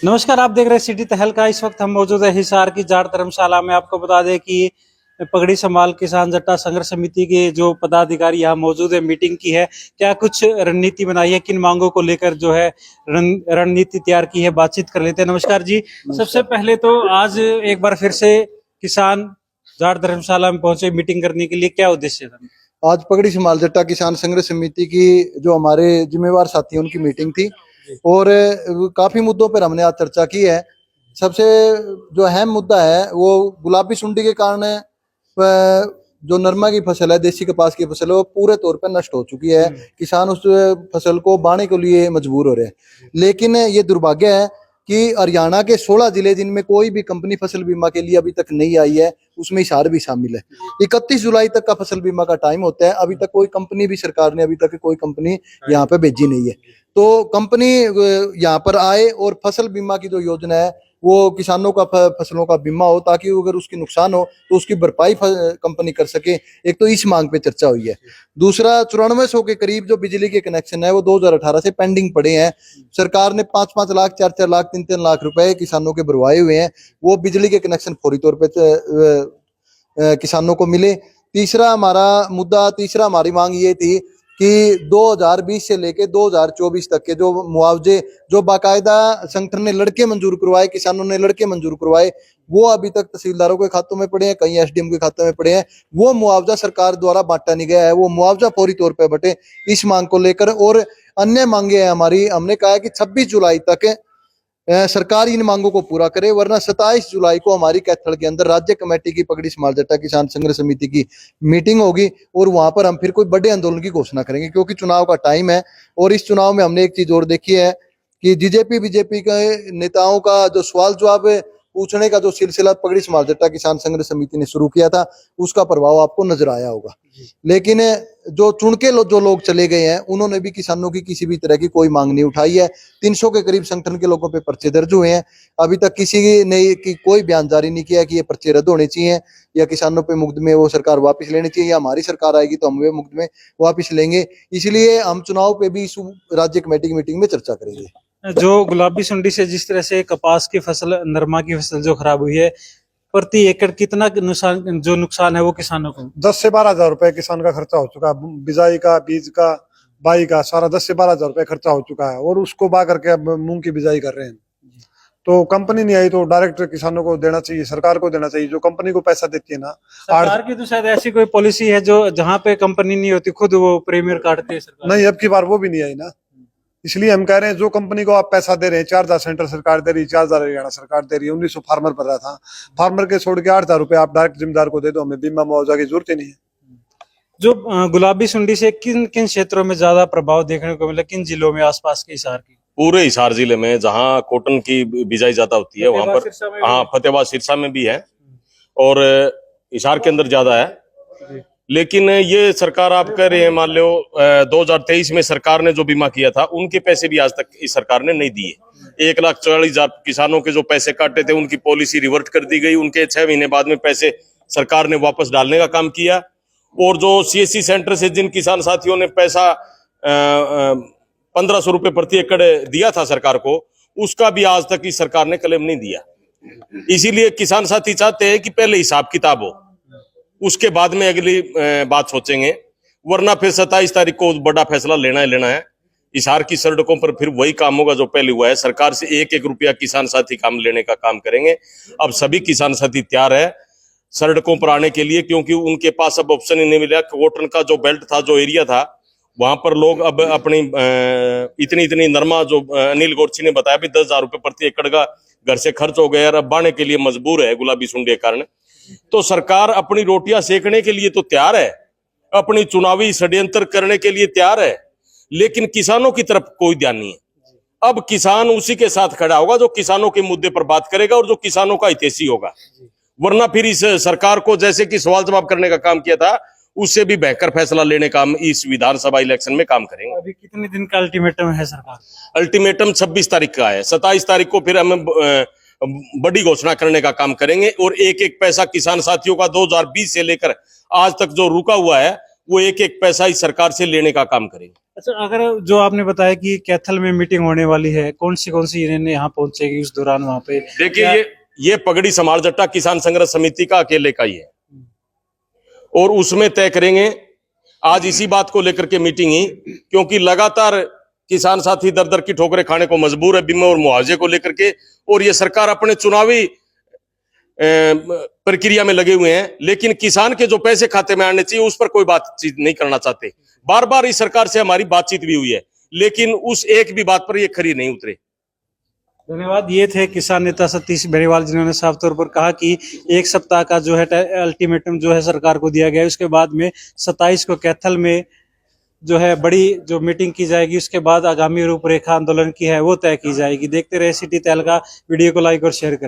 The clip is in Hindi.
नमस्कार, आप देख रहे हैं सिटी तहलका। इस वक्त हम मौजूद है हिसार की जाट धर्मशाला में। आपको बता दें कि पगड़ी संभाल किसान जट्टा संघर्ष समिति के जो पदाधिकारी यहाँ मौजूद है, मीटिंग की है। क्या कुछ रणनीति बनाई है, किन मांगों को लेकर जो है रणनीति तैयार की है, बातचीत कर लेते हैं। नमस्कार जी। सबसे पहले तो आज एक बार फिर से किसान जाट धर्मशाला में पहुंचे मीटिंग करने के लिए, क्या उद्देश्य था? आज पगड़ी संभाल जट्टा किसान संघर्ष समिति की जो हमारे जिम्मेवार साथी हैं उनकी मीटिंग थी और काफी मुद्दों पर हमने आज चर्चा की है। सबसे जो अहम मुद्दा है वो गुलाबी सुंडी के कारण जो नरमा की फसल है, देसी कपास की फसल है, वो पूरे तौर पर नष्ट हो चुकी है। किसान उस फसल को बाने के लिए मजबूर हो रहे हैं। लेकिन ये दुर्भाग्य है कि हरियाणा के 16 जिले जिनमें कोई भी कंपनी फसल बीमा के लिए अभी तक नहीं आई है, उसमें हिसार भी शामिल है। 31 जुलाई तक का फसल बीमा का टाइम होता है, अभी तक कोई कंपनी भी सरकार ने अभी तक कोई कंपनी यहाँ पे भेजी नहीं है। तो कंपनी यहाँ पर आए और फसल बीमा की जो योजना है वो किसानों का फसलों का बीमा हो, ताकि अगर उसकी नुकसान हो तो उसकी भरपाई कंपनी कर सके। एक तो इस मांग पे चर्चा हुई है। दूसरा, 9400 के करीब जो बिजली के कनेक्शन है वो 2018 से पेंडिंग पड़े हैं। सरकार ने 5-5 लाख, 4-4 लाख, 3-3 लाख रुपए किसानों के भरवाए हुए हैं। वो बिजली के कनेक्शन फौरी तौर पे किसानों को मिले। तीसरा हमारी मांग ये थी कि 2020 से लेके 2024 तक के जो मुआवजे जो बाकायदा संगठन ने लड़के मंजूर करवाए, किसानों ने लड़के मंजूर करवाए, वो अभी तक तहसीलदारों के खातों में पड़े हैं, कहीं एसडीएम के खाते में पड़े हैं। वो मुआवजा सरकार द्वारा बांटा नहीं गया है, वो मुआवजा फौरी तौर पर बटे। इस मांग को लेकर और अन्य मांगे हैं हमारी। हमने कहा है कि 26 जुलाई तक सरकार इन मांगों को पूरा करे, वरना 27 जुलाई को हमारी कैथल के अंदर राज्य कमेटी की पगड़ी संभाल जट्टा किसान संघर्ष समिति की मीटिंग होगी और वहां पर हम फिर कोई बड़े आंदोलन की घोषणा करेंगे, क्योंकि चुनाव का टाइम है। और इस चुनाव में हमने एक चीज और देखी है कि बीजेपी के नेताओं का जो सवाल जवाब पूछने का जो सिलसिला पगड़ी संभाल जट्टा किसान संघर्ष समिति ने शुरू किया था, उसका प्रभाव आपको नजर आया होगा। लेकिन जो चुन के जो लोग चले गए हैं, उन्होंने भी किसानों की किसी भी तरह की कोई मांग नहीं उठाई है। 300 के करीब संगठन के लोगों पे पर्चे दर्ज हुए हैं। अभी तक किसी ने कोई बयान जारी नहीं किया कि ये पर्चे रद्द होने चाहिए या किसानों पे मुकदमे वो सरकार वापस लेनी चाहिए, या हमारी सरकार आएगी तो हम वे मुकदमे वापस लेंगे। इसलिए हम चुनाव पे भी इस राज्य कमेटी की मीटिंग में चर्चा करेंगे। जो गुलाबी सुंडी से जिस तरह से कपास की फसल, नरमा की फसल जो खराब हुई है, प्रति एकड़ कितना नुकसान है वो किसानों को? 10 से 12 हजार रुपए किसान का खर्चा हो चुका है। बिजाई का, बीज का, बाई का सारा 10 से 12 हजार रुपए खर्चा हो चुका है और उसको बा करके अब मूंग की बिजाई कर रहे हैं। तो कंपनी नहीं आई तो डायरेक्ट किसानों को देना चाहिए, सरकार को देना चाहिए, जो कंपनी को पैसा देती है ना। सरकार की तो शायद ऐसी कोई पॉलिसी है जो जहाँ पे कंपनी नहीं होती खुद वो प्रीमियर काटती है सरकार। नहीं, अब की बार वो भी नहीं आई ना। इसलिए हम कह रहे हैं जो कंपनी को आप पैसा दे रहे हैं, 4,000 सेंट्रल सरकार दे रही है, 4,000 हरियाणा सरकार दे रही है, 1900 फार्मर पर रहा था। फार्मर के छोड़ के 8,000 रुपए आप डायरेक्ट जिम्मेदार को दे दो, हमें बीमा मुआवजा की जरूरत ही नहीं है। जो गुलाबी सुंडी से किन किन क्षेत्रों में ज्यादा प्रभाव देखने को मिला, किन जिलों में आसपास के हिसार की? पूरे हिसार जिले में जहाँ कॉटन की बिजाई ज्यादा होती है वहां पर, हाँ, फतेहाबाद सिरसा में भी है और हिसार के अंदर ज्यादा है। लेकिन ये सरकार आप कह रहे हैं, मान लो 2023 में सरकार ने जो बीमा किया था उनके पैसे भी आज तक इस सरकार ने नहीं दिए। 1,40,000 किसानों के जो पैसे काटे थे उनकी पॉलिसी रिवर्ट कर दी गई। उनके 6 महीने बाद में पैसे सरकार ने वापस डालने का काम किया। और जो सीएससी सेंटर से जिन किसान साथियों ने पैसा 1500 रुपए प्रति एकड़ दिया था सरकार को, उसका भी आज तक इस सरकार ने क्लेम नहीं दिया। इसीलिए किसान साथी चाहते हैं कि पहले हिसाब किताब हो, उसके बाद में अगली बात सोचेंगे, वरना फिर 27 तारीख को बड़ा फैसला लेना ही लेना है। हिसार की सड़कों पर फिर वही काम होगा जो पहले हुआ है। सरकार से 1-1 रुपया किसान साथी काम लेने का काम करेंगे। अब सभी किसान साथी तैयार है सड़कों पर आने के लिए, क्योंकि उनके पास अब ऑप्शन ही नहीं मिला। कॉटन का जो बेल्ट था, जो एरिया था, वहां पर लोग अब अपनी इतनी नरमा, जो अनिल गोरछी ने बताया भी 10,000 रुपए प्रति एकड़ का घर से खर्च हो गया और अब बाने के लिए मजबूर है गुलाबी सुंडी के कारण। तो सरकार अपनी रोटियां सेकने के लिए तो तैयार है, अपनी चुनावी षड्यंत्र करने के लिए तैयार है, लेकिन किसानों की तरफ कोई ध्यान नहीं है। अब किसान उसी के साथ खड़ा होगा जो किसानों के मुद्दे पर बात करेगा और जो किसानों का हितैषी होगा। वरना फिर इस सरकार को जैसे कि सवाल जवाब करने का काम किया था, उससे भी बेहतर फैसला लेने का हम इस विधानसभा इलेक्शन में काम करेंगे। अभी कितने दिन का अल्टीमेटम है सरकार? अल्टीमेटम 26 तारीख का है। 27 तारीख को फिर हमें बड़ी घोषणा करने का काम करेंगे और एक एक पैसा किसान साथियों का 2020 से लेकर आज तक जो रुका हुआ है वो एक एक पैसा इस सरकार से लेने का काम करेंगे। अच्छा, अगर जो आपने बताया कि कैथल में मीटिंग होने वाली है, कौन सी यूनियन यहाँ पहुंचेगी उस दौरान वहां पे? देखिए, ये पगड़ी समाल जट्टा किसान संघर्ष समिति का अकेले का ही है और उसमें तय करेंगे। आज इसी बात को लेकर के मीटिंग ही, क्योंकि लगातार किसान साथी दर दर की ठोकरें खाने को मजबूर है बीमा और मुआवजे को लेकर के, और ये सरकार अपने चुनावी प्रक्रिया में लगे हुए हैं, लेकिन किसान के जो पैसे खाते में आने चाहिए उस पर कोई बातचीत नहीं करना चाहते। बार बार इस सरकार से हमारी बातचीत भी हुई है, लेकिन उस एक भी बात पर ये खरी नहीं उतरे। धन्यवाद। ये थे किसान नेता सतीश बेनीवाल, जिन्होंने साफ तौर पर कहा कि एक सप्ताह का जो है अल्टीमेटम जो है सरकार को दिया गया है। उसके बाद में 27 को कैथल में जो है बड़ी जो मीटिंग की जाएगी, उसके बाद आगामी रूपरेखा आंदोलन की है वो तय की जाएगी। देखते रहे सिटी तहलका। वीडियो को लाइक और शेयर करें।